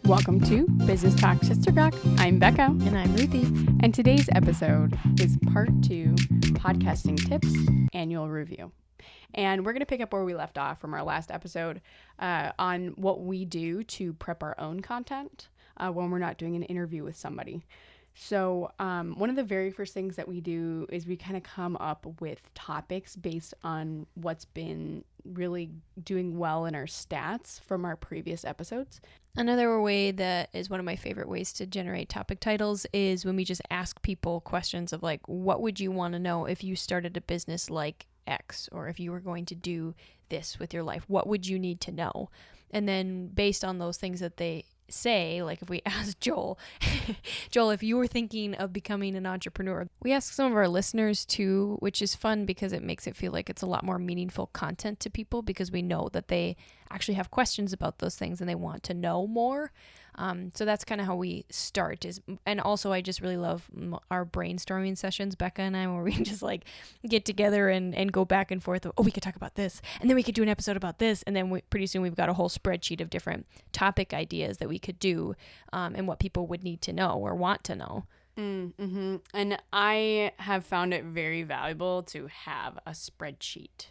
Welcome to Business Talk Sister Talk. I'm Becca. And I'm Ruthie. And today's episode is part 2, Podcasting Tips Annual Review. And we're going to pick up where we left off from our last episode on what we do to prep our own content when we're not doing an interview with somebody. So one of the very first things that we do is we kind of come up with topics based on what's been really doing well in our stats from our previous episodes. Another way that is one of my favorite ways to generate topic titles is when we just ask people questions of like, what would you want to know if you started a business like X, or if you were going to do this with your life? What would you need to know? And then based on those things that they say, like if we ask Joel, if you were thinking of becoming an entrepreneur, we ask some of our listeners too, which is fun because it makes it feel like it's a lot more meaningful content to people because we know that they actually have questions about those things and they want to know more. So that's kind of how we start. And also I just really love our brainstorming sessions, Becca and I, where we just like get together and go back and forth. We could talk about this, and then we could do an episode about this, and then pretty soon we've got a whole spreadsheet of different topic ideas that we could do, and what people would need to know or want to know. Mm-hmm. And I have found it very valuable to have a spreadsheet.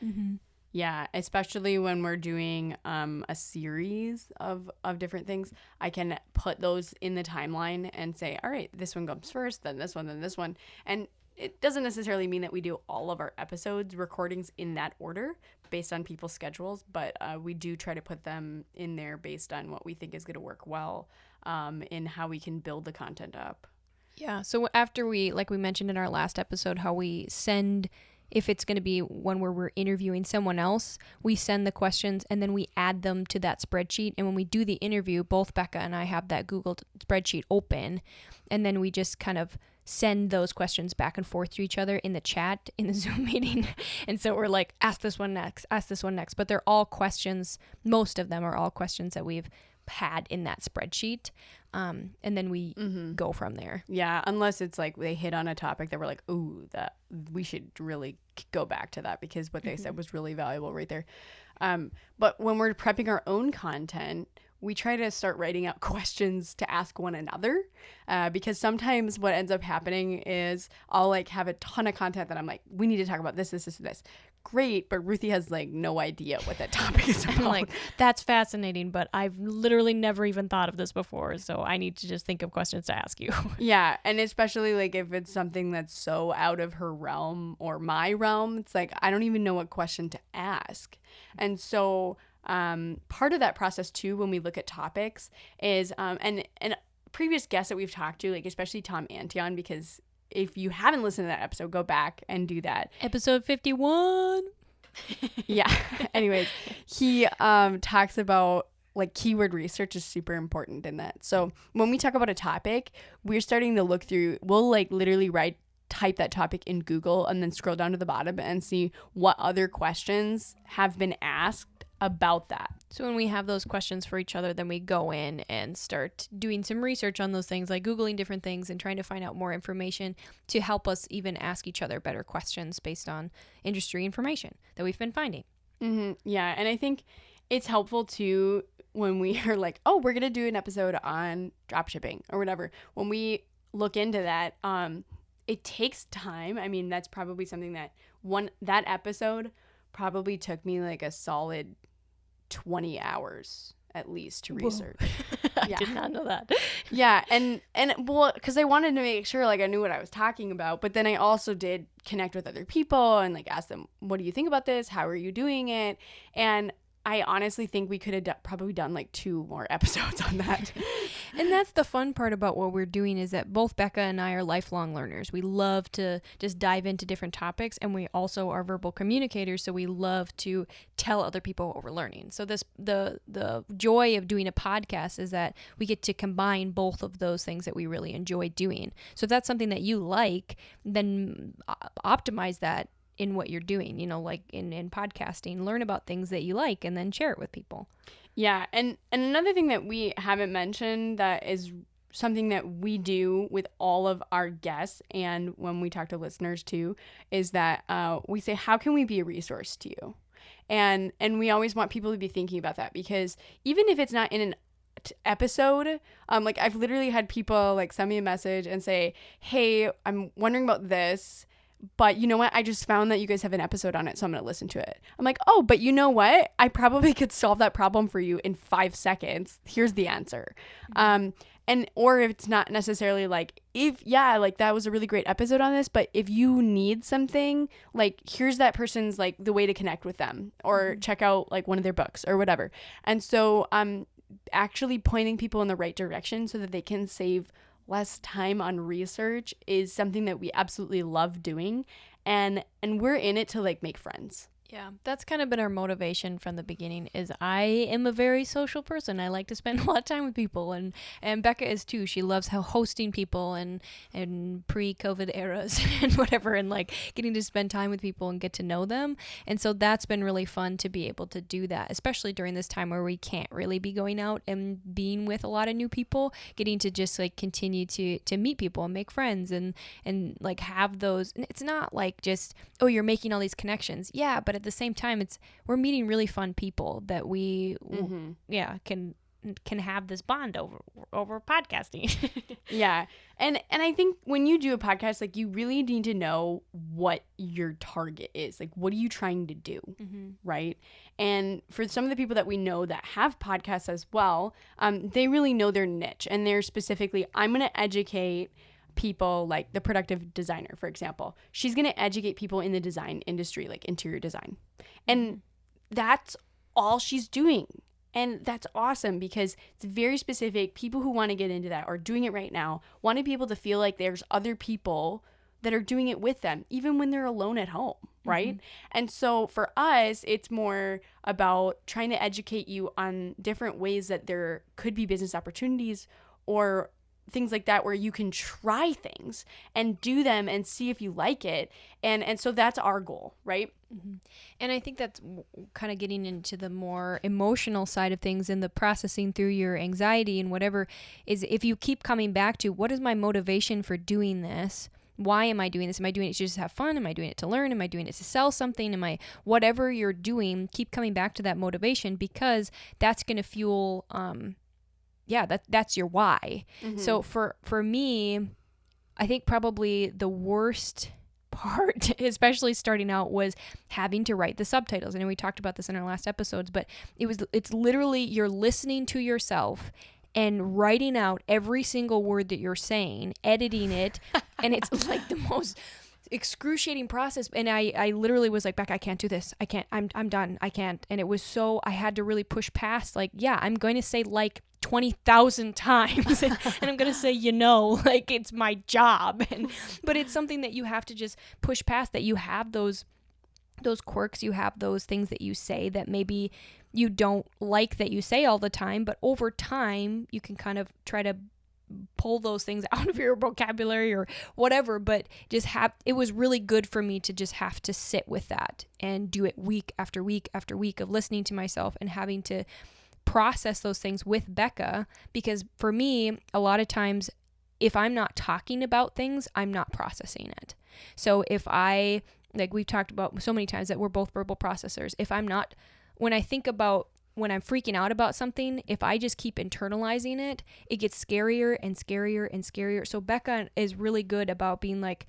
Mm-hmm. Yeah, especially when we're doing a series of different things, I can put those in the timeline and say, all right, this one comes first, then this one, then this one. And it doesn't necessarily mean that we do all of our episodes recordings in that order based on people's schedules, but we do try to put them in there based on what we think is going to work well in how we can build the content up. Yeah, so after like we mentioned in our last episode, how we send, if it's going to be one where we're interviewing someone else, we send the questions and then we add them to that spreadsheet. And when we do the interview, both Becca and I have that Google spreadsheet open. And then we just kind of send those questions back and forth to each other in the chat, in the Zoom meeting. And so we're like, ask this one next, ask this one next. But they're all questions. Most of them are all questions that we've had in that spreadsheet. And then we go from there. Yeah, unless it's like they hit on a topic that we're like, ooh, that we should really go back to that because what they said was really valuable right there. But when we're prepping our own content, we try to start writing out questions to ask one another because sometimes what ends up happening is I'll like have a ton of content that I'm like, we need to talk about this, this, this, and this. Great, but Ruthie has like no idea what that topic is about. I'm like, that's fascinating, but I've literally never even thought of this before, so I need to just think of questions to ask you. Yeah, and especially like if it's something that's so out of her realm or my realm, it's like I don't even know what question to ask. And so part of that process too, when we look at topics, is and previous guests that we've talked to, like especially Tom Antion, because if you haven't listened to that episode, go back and do that. Episode 51. Yeah. Anyways, he talks about like keyword research is super important in that. So when we talk about a topic, we're starting to look through, we'll like literally type that topic in Google and then scroll down to the bottom and see what other questions have been asked about that. So when we have those questions for each other, then we go in and start doing some research on those things, like Googling different things and trying to find out more information to help us even ask each other better questions based on industry information that we've been finding. Mm-hmm. Yeah, and I think it's helpful too when we are like, oh, we're going to do an episode on dropshipping or whatever. When we look into that, it takes time. I mean, that's probably something that episode probably took me like a solid 20 hours at least to research. I did not know that. Yeah, and well, because I wanted to make sure like I knew what I was talking about, but then I also did connect with other people and like ask them, what do you think about this? How are you doing it? And I honestly think we could have probably done like 2 more episodes on that. And that's the fun part about what we're doing is that both Becca and I are lifelong learners. We love to just dive into different topics, and we also are verbal communicators, so we love to tell other people what we're learning. So the joy of doing a podcast is that we get to combine both of those things that we really enjoy doing. So if that's something that you like, then optimize that in what you're doing, like in podcasting, learn about things that you like and then share it with people. Yeah. And another thing that we haven't mentioned that is something that we do with all of our guests and when we talk to listeners too, is that we say, how can we be a resource to you? And we always want people to be thinking about that, because even if it's not in a episode. Like I've literally had people like send me a message and say, hey, I'm wondering about this, but you know what? I just found that you guys have an episode on it, so I'm going to listen to it. I'm like, oh, but you know what? I probably could solve that problem for you in 5 seconds. Here's the answer. And or if it's not necessarily like, if, yeah, like that was a really great episode on this, but if you need something, like here's that person's like the way to connect with them, or check out like one of their books or whatever. And so actually pointing people in the right direction so that they can save less time on research is something that we absolutely love doing, and we're in it to like make friends. Yeah, that's kind of been our motivation from the beginning. Is I am a very social person. I like to spend a lot of time with people, and Becca is too. She loves hosting people and pre-COVID eras and whatever, and like getting to spend time with people and get to know them. And so that's been really fun to be able to do that, especially during this time where we can't really be going out and being with a lot of new people, getting to just like continue to meet people and make friends and like have those. And it's not like just, oh, you're making all these connections. Yeah, but at the same time, we're meeting really fun people that we can have this bond over podcasting. Yeah. And I think when you do a podcast, like you really need to know what your target is. Like, what are you trying to do? Right. And for some of the people that we know that have podcasts as well, they really know their niche, and they're specifically, I'm going to educate people, like the productive designer, for example. She's going to educate people in the design industry, like interior design. And that's all she's doing. And that's awesome because it's very specific. People who want to get into that are doing it right now, want to be able to feel like there's other people that are doing it with them, even when they're alone at home, right? And so for us, it's more about trying to educate you on different ways that there could be business opportunities or things like that, where you can try things and do them and see if you like it. And so that's our goal, right? And I think that's kind of getting into the more emotional side of things and the processing through your anxiety and whatever, is if you keep coming back to what is my motivation for doing this? Why am I doing this? Am I doing it to just have fun? Am I doing it to learn? Am I doing it to sell something? Am I, whatever you're doing, keep coming back to that motivation, because that's going to fuel, that's your why. So for me, I think probably the worst part, especially starting out, was having to write the subtitles. I know we talked about this in our last episodes, but it's literally you're listening to yourself and writing out every single word that you're saying, editing it, and it's like the most excruciating process. And I literally was like, Beck, I can't do this. I can't. I'm done. I can't. And it was so, I had to really push past, like, yeah, I'm going to say like 20,000 times and I'm going to say, like it's my job. But it's something that you have to just push past, that you have those quirks, you have those things that you say that maybe you don't like that you say all the time, but over time you can kind of try to pull those things out of your vocabulary or whatever. But it was really good for me to just have to sit with that and do it week after week after week of listening to myself and having to process those things with Becca, because for me, a lot of times, if I'm not talking about things, I'm not processing it. So if like we've talked about so many times that we're both verbal processors, when I think about when I'm freaking out about something, if I just keep internalizing it, it gets scarier and scarier and scarier. So Becca is really good about being like,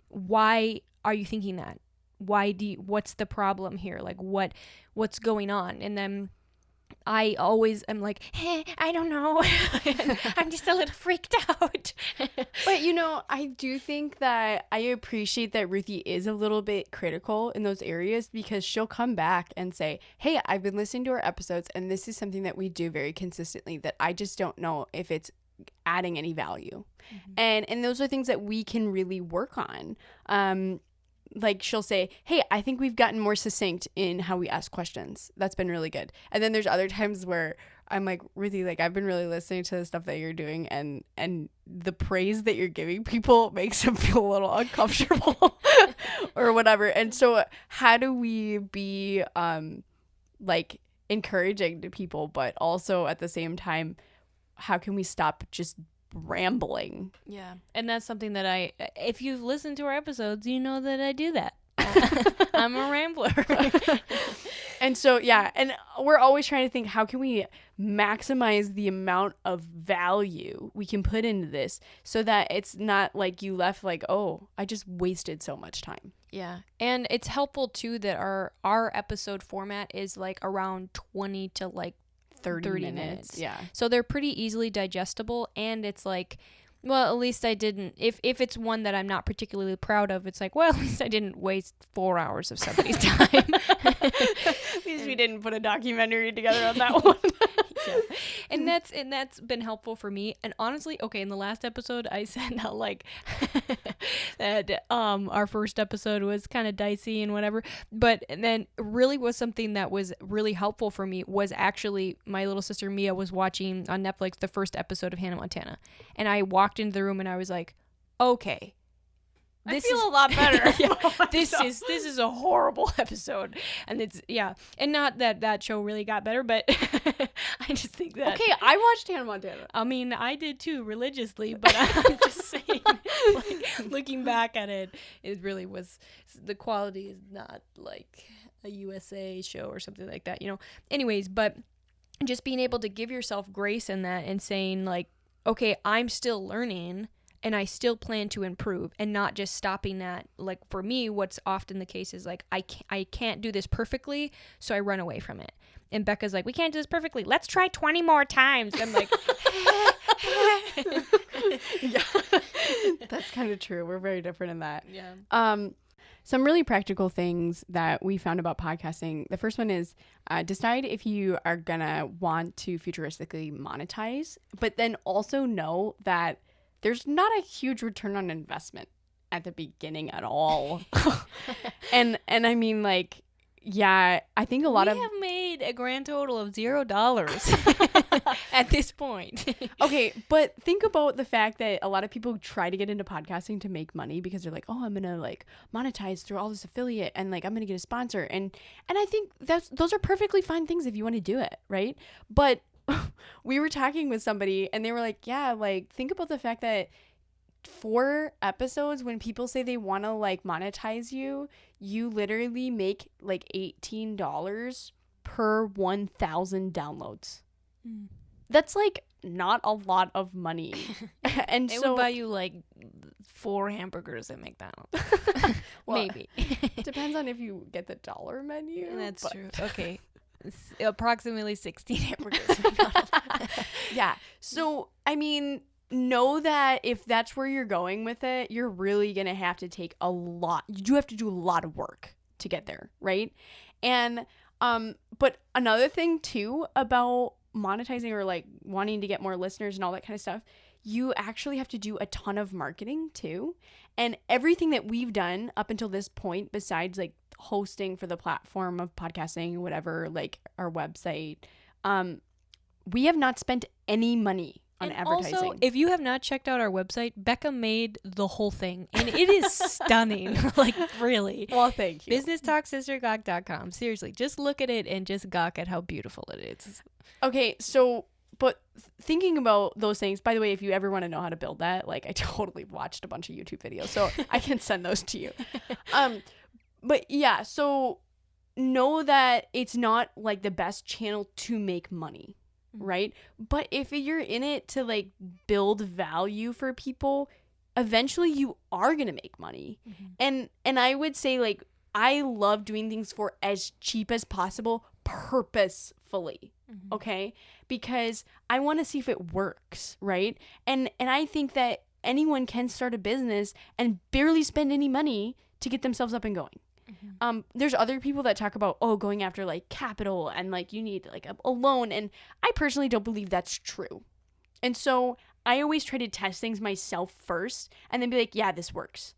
why are you thinking that? What's the problem here? Like what's going on? And then I always am like, hey, I don't know. I'm just a little freaked out. But, I do think that I appreciate that Ruthie is a little bit critical in those areas, because she'll come back and say, hey, I've been listening to our episodes and this is something that we do very consistently that I just don't know if it's adding any value. And those are things that we can really work on. Like she'll say, hey, I think we've gotten more succinct in how we ask questions. That's been really good. And then there's other times where I'm like, Ruthie, like I've been really listening to the stuff that you're doing, and the praise that you're giving people makes them feel a little uncomfortable or whatever. And so how do we be like encouraging to people, but also at the same time, how can we stop just rambling? Yeah. And that's something that if you've listened to our episodes, you know that I do that. I'm a rambler. And so, yeah, and we're always trying to think, how can we maximize the amount of value we can put into this so that it's not like you left like, oh, I just wasted so much time. Yeah. And it's helpful too that our episode format is like around 20 to like 30 minutes. Yeah. So they're pretty easily digestible, and it's like, well, at least I didn't, if it's one that I'm not particularly proud of, it's like, well, at least I didn't waste 4 hours of somebody's time. At least we didn't put a documentary together on that one. Yeah. And that's been helpful for me. And honestly, okay, in the last episode I said that like that our first episode was kind of dicey and whatever, but then really was something that was really helpful for me was actually my little sister Mia was watching on Netflix the first episode of Hannah Montana, and I walked into the room and I was like, okay, I feel a lot better. Yeah, this is a horrible episode, and it's and not that show really got better, but I just think that. Okay, I watched Hannah Montana. I mean, I did too religiously, but I'm just saying, like, looking back at it, it really was, the quality is not like a USA show or something like that, Anyways, but just being able to give yourself grace in that and saying like, okay, I'm still learning. And I still plan to improve, and not just stopping that. Like for me, what's often the case is like, I can't do this perfectly, so I run away from it. And Becca's like, we can't do this perfectly. Let's try 20 more times. I'm like, yeah, that's kind of true. We're very different in that. Yeah. Some really practical things that we found about podcasting. The first one is decide if you are gonna want to futuristically monetize, but then also know that there's not a huge return on investment at the beginning at all. and I mean, like, yeah, I think we have made a grand total of $0 at this point. Okay, but think about the fact that a lot of people try to get into podcasting to make money because they're like, oh, I'm gonna like monetize through all this affiliate and like I'm gonna get a sponsor, and I think those are perfectly fine things if you want to do it, right? But we were talking with somebody and they were like, yeah, like think about the fact that 4 episodes, when people say they want to like monetize you literally make like $18 per 1,000 downloads. That's like not a lot of money. And it so would buy you like 4 hamburgers at McDonald's. Well, maybe. Depends on if you get the dollar menu. That's true. Okay. Approximately 16 hamburgers. Yeah. So, I mean, know that if that's where you're going with it, you're really going to have to take a lot. You do have to do a lot of work to get there, right? And but another thing too about monetizing or like wanting to get more listeners and all that kind of stuff, you actually have to do a ton of marketing too. And everything that we've done up until this point, besides like hosting for the platform of podcasting, whatever, like our website, we have not spent any money on advertising. Also, if you have not checked out our website, Becca made the whole thing, and it is stunning. Like, really. Well, thank you. BusinessTalkSisterGawk.com. Seriously, just look at it and just gawk at how beautiful it is. Okay, so, but thinking about those things, by the way, if you ever want to know how to build that, like I totally watched a bunch of YouTube videos, so I can send those to you. But yeah, so know that it's not like the best channel to make money, right? But if you're in it to like build value for people, eventually you are going to make money. And I would say like I love doing things for as cheap as possible purposefully. Okay? Because I want to see if it works, right? And I think that anyone can start a business and barely spend any money to get themselves up and going. There's other people that talk about, going after like capital and like you need like a loan. And I personally don't believe that's true. And so I always try to test things myself first and then be like, yeah, this works.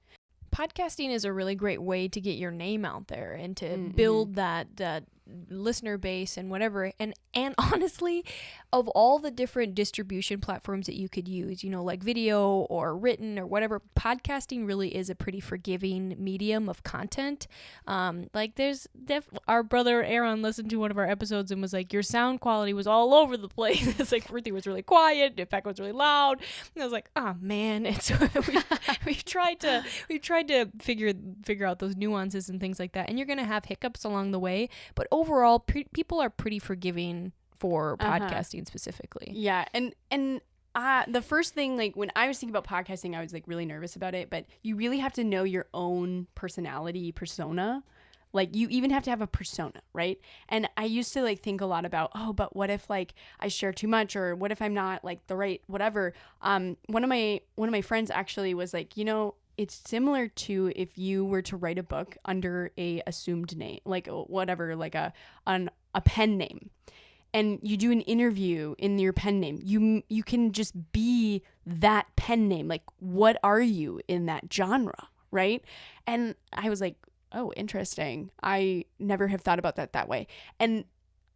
Podcasting is a really great way to get your name out there and to build that listener base and whatever. And honestly, of all the different distribution platforms that you could use, you know, like video or written or whatever, podcasting really is a pretty forgiving medium of content. Like there's our brother Aaron listened to one of our episodes and was like, your sound quality was all over the place. It's like Ruthie was really quiet, Becca was really loud. And I was like, oh man. And so we've tried to figure out those nuances and things like that. And you're going to have hiccups along the way, but overall people are pretty forgiving for podcasting specifically. Yeah. And the first thing, like when I was thinking about podcasting, I was like really nervous about it, but you really have to know your own persona. Like you even have to have a persona, right? And I used to like think a lot about, oh, but what if like I share too much, or what if I'm not like the right whatever. One of my friends actually was like, you know, it's similar to if you were to write a book under a assumed name, like whatever, like a pen name, and you do an interview in your pen name. You can just be that pen name. Like, what are you in that genre, right? And I was like, oh, interesting. I never have thought about that way. And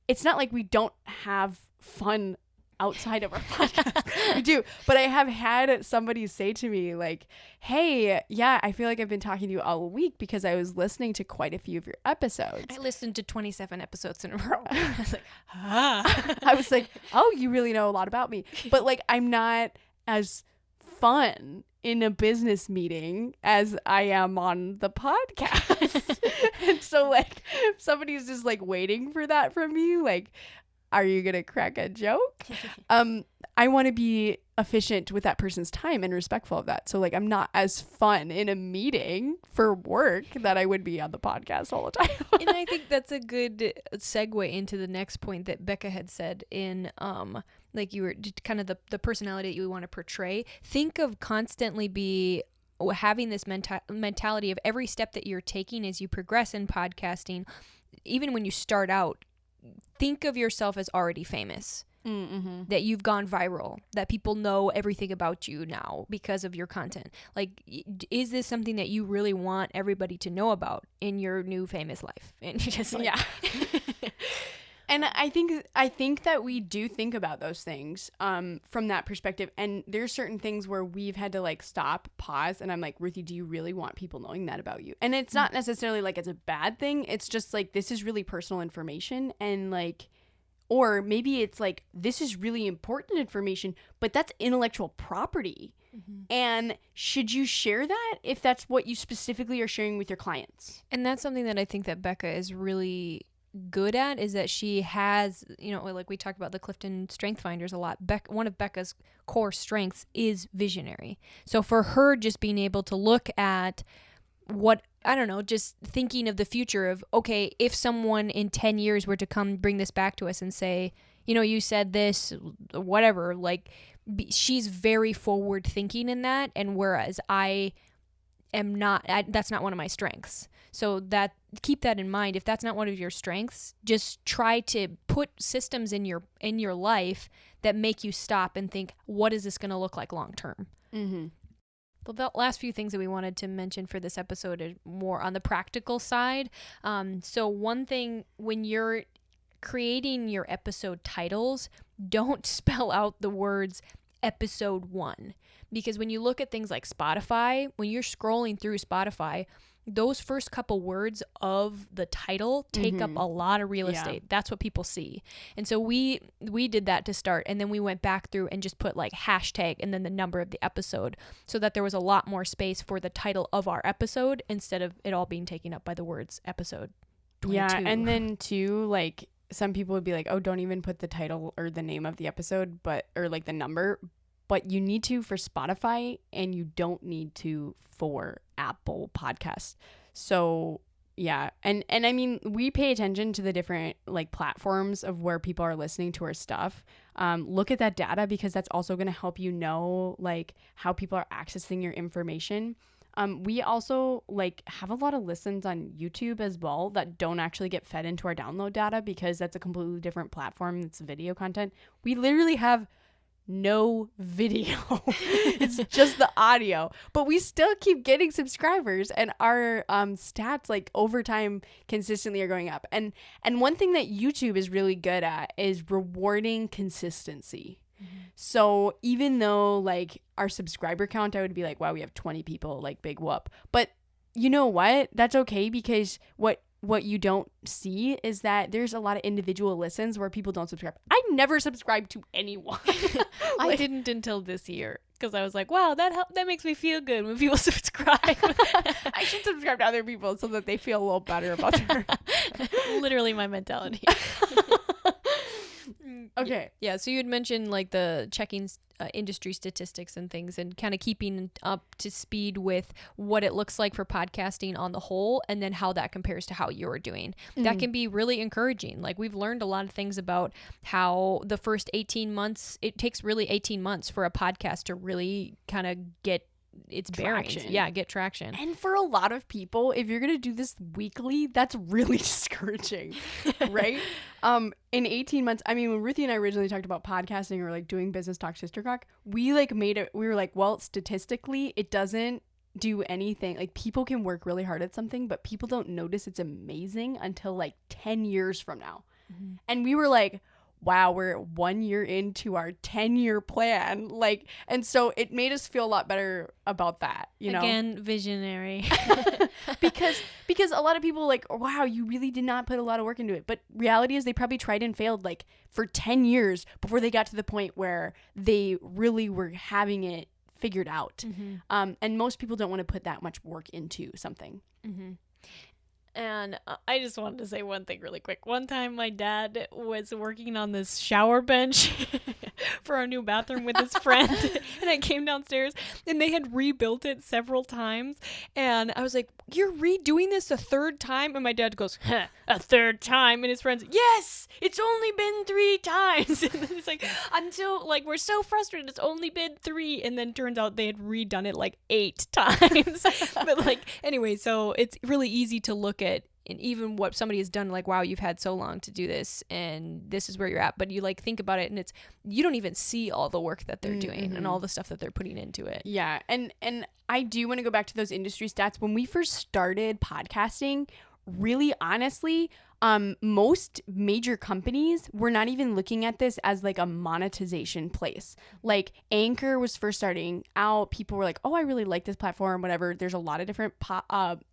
it's not like we don't have fun outside of our podcast. We do. But I have had somebody say to me like, hey, yeah, I feel like I've been talking to you all week because I was listening to quite a few of your episodes. I listened to 27 episodes in a row. I was like, I was like, oh, you really know a lot about me. But like, I'm not as fun in a business meeting as I am on the podcast. And so like, if somebody's just like waiting for that from me, like, are you going to crack a joke? I want to be efficient with that person's time and respectful of that. So like, I'm not as fun in a meeting for work that I would be on the podcast all the time. And I think that's a good segue into the next point that Becca had said in, like you were kind of the personality that you want to portray. Think of constantly having this mentality of every step that you're taking as you progress in podcasting, even when you start out, think of yourself as already famous, that you've gone viral, that people know everything about you now because of your content. Like, is this something that you really want everybody to know about in your new famous life? And you just like, yeah. And I think that we do think about those things from that perspective. And there's certain things where we've had to like stop, pause, and I'm like, Ruthie, do you really want people knowing that about you? And it's not necessarily like it's a bad thing. It's just like, this is really personal information, and like, or maybe it's like, this is really important information, but that's intellectual property. And should you share that if that's what you specifically are sharing with your clients? And that's something that I think that Becca is really good at, is that she has, you know, like we talk about the Clifton Strength Finders a lot. One of Becca's core strengths is visionary. So for her, just being able to look at what, I don't know, just thinking of the future of, okay, if someone in 10 years were to come bring this back to us and say, you know, you said this, whatever, like she's very forward thinking in that. And whereas I am not, that's not one of my strengths. So that, keep that in mind. If that's not one of your strengths, just try to put systems in your life that make you stop and think, what is this going to look like long term? The last few things that we wanted to mention for this episode are more on the practical side. So one thing, when you're creating your episode titles, don't spell out the words episode 1. Because when you look at things like Spotify, when you're scrolling through Spotify, those first couple words of the title take up a lot of real estate. That's what people see. And so we did that to start, and then we went back through and just put like hashtag and then the number of the episode, so that there was a lot more space for the title of our episode instead of it all being taken up by the words episode 22. Yeah, and then too, like some people would be like, oh, don't even put the title or the name of the episode, or like the number. But you need to for Spotify, and you don't need to for Apple Podcasts. So yeah. And I mean, we pay attention to the different like platforms of where people are listening to our stuff. Look at that data, because that's also going to help you know like how people are accessing your information. We also like have a lot of listens on YouTube as well that don't actually get fed into our download data, because that's a completely different platform. It's video content. We literally have no video. It's just the audio, but we still keep getting subscribers, and our stats like over time consistently are going up. And one thing that YouTube is really good at is rewarding consistency. So even though like our subscriber count, I would be like, wow, we have 20 people, like big whoop. But you know what? That's okay, because what you don't see is that there's a lot of individual listens where people don't subscribe. I never subscribed to anyone. I didn't until this year, because I was like, wow, that makes me feel good when people subscribe. I should subscribe to other people so that they feel a little better about their literally my mentality. Okay. Yeah, so you had mentioned like the checking industry statistics and things, and kind of keeping up to speed with what it looks like for podcasting on the whole, and then how that compares to how you're doing. That can be really encouraging. Like, we've learned a lot of things about how the first 18 months, it takes really 18 months for a podcast to really kind of get its bearings. Yeah, get traction. And for a lot of people, if you're gonna do this weekly, that's really discouraging, right? In 18 months, I mean, when Ruthie and I originally talked about podcasting or like doing Business Talk Sister Talk, we like made it, we were like, well, statistically, it doesn't do anything. Like, people can work really hard at something, but people don't notice it's amazing until like 10 years from now. And we were like, wow, we're 1 year into our 10-year plan. Like, and so it made us feel a lot better about that, you know? Again, visionary. because a lot of people like, wow, you really did not put a lot of work into it. But reality is they probably tried and failed like for 10 years before they got to the point where they really were having it figured out. And most people don't want to put that much work into something. And I just wanted to say one thing really quick. One time my dad was working on this shower bench for our new bathroom with his friend. And I came downstairs and they had rebuilt it several times. And I was like, you're redoing this a third time? And my dad goes, huh, a third time? And his friend's, yes, it's only been 3 times. And it's like, until like, we're so frustrated. It's only been 3. And then turns out they had redone it like 8 times. But like, anyway, so it's really easy to look at, and even what somebody has done, like, wow, you've had so long to do this and this is where you're at, but you like think about it and it's, you don't even see all the work that they're doing and all the stuff that they're putting into it. Yeah. And I do want to go back to those industry stats. When we first started podcasting, really honestly, most major companies were not even looking at this as like a monetization place. Like, Anchor was first starting out. People were like, oh, I really like this platform, whatever. There's a lot of different,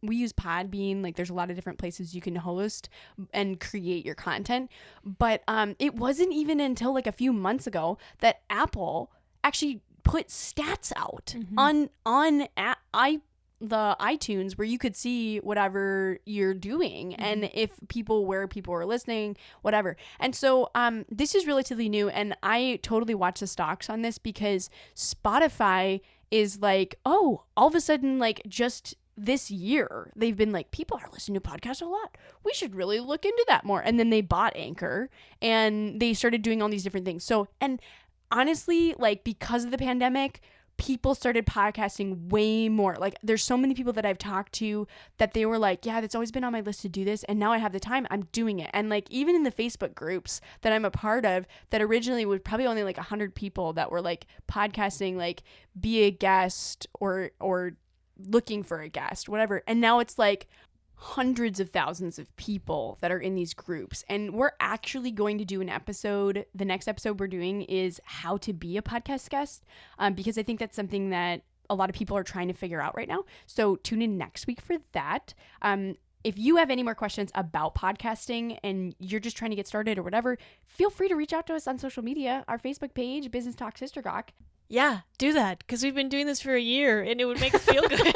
we use Podbean. Like, there's a lot of different places you can host and create your content. But it wasn't even until like a few months ago that Apple actually put stats out on the iTunes, where you could see whatever you're doing and if where people are listening, whatever. And so this is relatively new, and I totally watch the stocks on this, because Spotify is like, oh, all of a sudden, like, just this year they've been like, people are listening to podcasts a lot, we should really look into that more. And then they bought Anchor and they started doing all these different things. So, and honestly, like, because of the pandemic, people started podcasting way more. Like, there's so many people that I've talked to that they were like, yeah, that's always been on my list to do this, and now I have the time, I'm doing it. And like, even in the Facebook groups that I'm a part of, that originally was probably only like 100 people that were like podcasting, like, be a guest or looking for a guest, whatever. And now it's like hundreds of thousands of people that are in these groups. And we're actually going to do an episode. The next episode we're doing is how to be a podcast guest, because I think that's something that a lot of people are trying to figure out right now. So tune in next week for that. If you have any more questions about podcasting and you're just trying to get started or whatever, feel free to reach out to us on social media, our Facebook page, Business Talk Sister Talk. Yeah, do that, because we've been doing this for a year and it would make us feel good.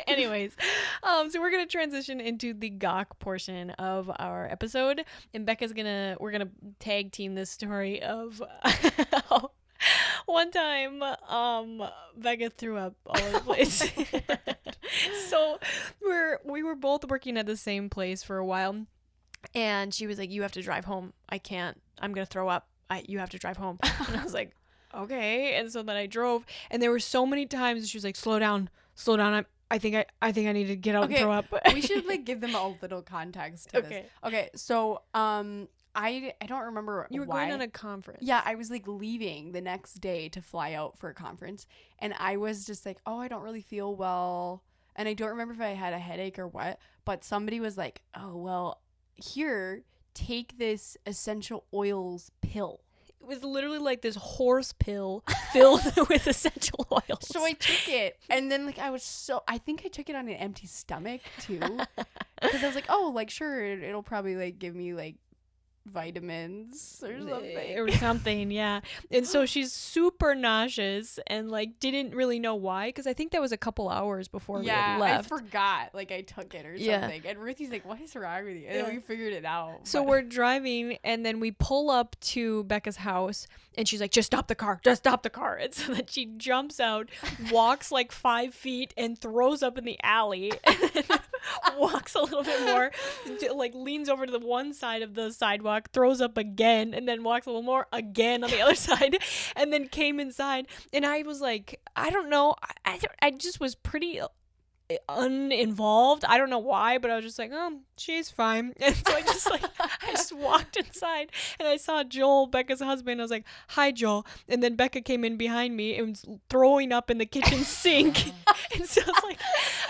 Anyways, so we're going to transition into the gawk portion of our episode, and we're going to tag team this story of one time Becca threw up all over the place. So we were both working at the same place for a while, and she was like, you have to drive home. I can't, I'm going to throw up. You have to drive home. And I was like, okay. And so then I drove, and there were so many times she was like, slow down. I think I need to get out and throw up. We should like give them a little context to this. Okay. So I don't remember You were why. going on a conference. Yeah, I was like leaving the next day to fly out for a conference, and I was just like, oh, I don't really feel well, and I don't remember if I had a headache or what, but somebody was like, oh, well, here, take this essential oils pill. It was literally like this horse pill filled with essential oils. So I took it, and then like I think I took it on an empty stomach too, because I was like, oh, like sure, it'll probably like give me like vitamins or something. Yeah. And so she's super nauseous and like didn't really know why, because I think that was a couple hours before we had left. I forgot like I took it or something, and Ruthie's like, what is wrong with you? And then we figured it out. So we're driving, and then we pull up to Becca's house, and she's like, just stop the car, and so then she jumps out, walks like 5 feet, and throws up in the alley. Walks a little bit more, like leans over to the one side of the sidewalk, throws up again, and then walks a little more again on the other side, and then came inside. And I was like, I don't know, I just was pretty uninvolved. I don't know why, but I was just like, oh, she's fine. And so I just walked inside, and I saw Joel, Becca's husband. I was like, hi, Joel. And then Becca came in behind me and was throwing up in the kitchen sink. And so I was like,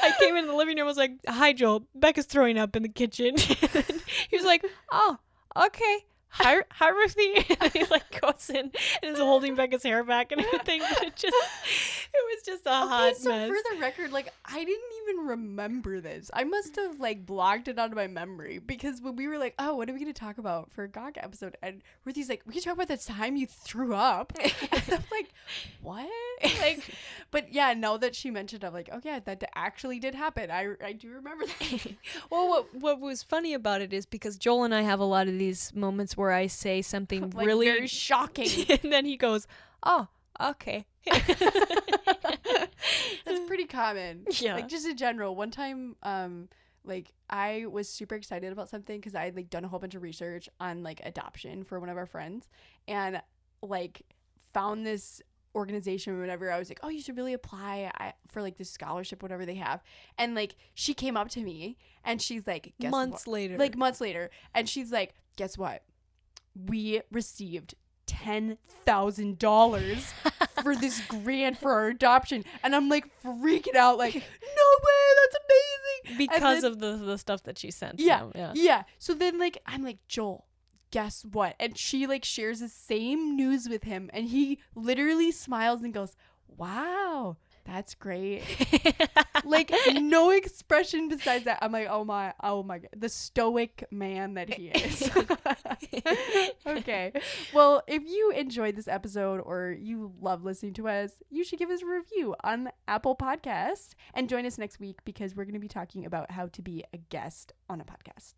I came in the living room. I was like, hi, Joel, Becca's throwing up in the kitchen. And then he was like, oh, okay. Hi, Ruthie. And he like goes in and is holding Becca's hair back and everything. But it was just a hot mess. So for the record, like I didn't even remember this. I must have like blocked it out of my memory, because when we were like, oh, what are we gonna talk about for a GOG episode? And Ruthie's like, we can talk about the time you threw up. And I'm like, what? Like, but yeah, now that she mentioned, I'm like, oh yeah, that actually did happen. I do remember that. Well, what was funny about it is because Joel and I have a lot of these moments where I say something like really very shocking, and then he goes, oh, okay. That's pretty common. Yeah. Like just in general. One time, like I was super excited about something because I had like done a whole bunch of research on like adoption for one of our friends, and like found this organization or whatever. I was like, oh, you should really apply for like this scholarship, whatever they have. And like she came up to me and she's like, guess months what? later, and she's like, guess what? We received $10,000 for this grant for our adoption. And I'm like freaking out, like, no way, that's amazing. Because of the stuff that she sent. Yeah. So then like I'm like, Joel, guess what? And she like shares the same news with him, and he literally smiles and goes, wow, that's great. Like no expression besides that. I'm like, oh my God, the stoic man that he is. Okay. Well, if you enjoyed this episode or you love listening to us, you should give us a review on Apple Podcasts and join us next week, because we're going to be talking about how to be a guest on a podcast.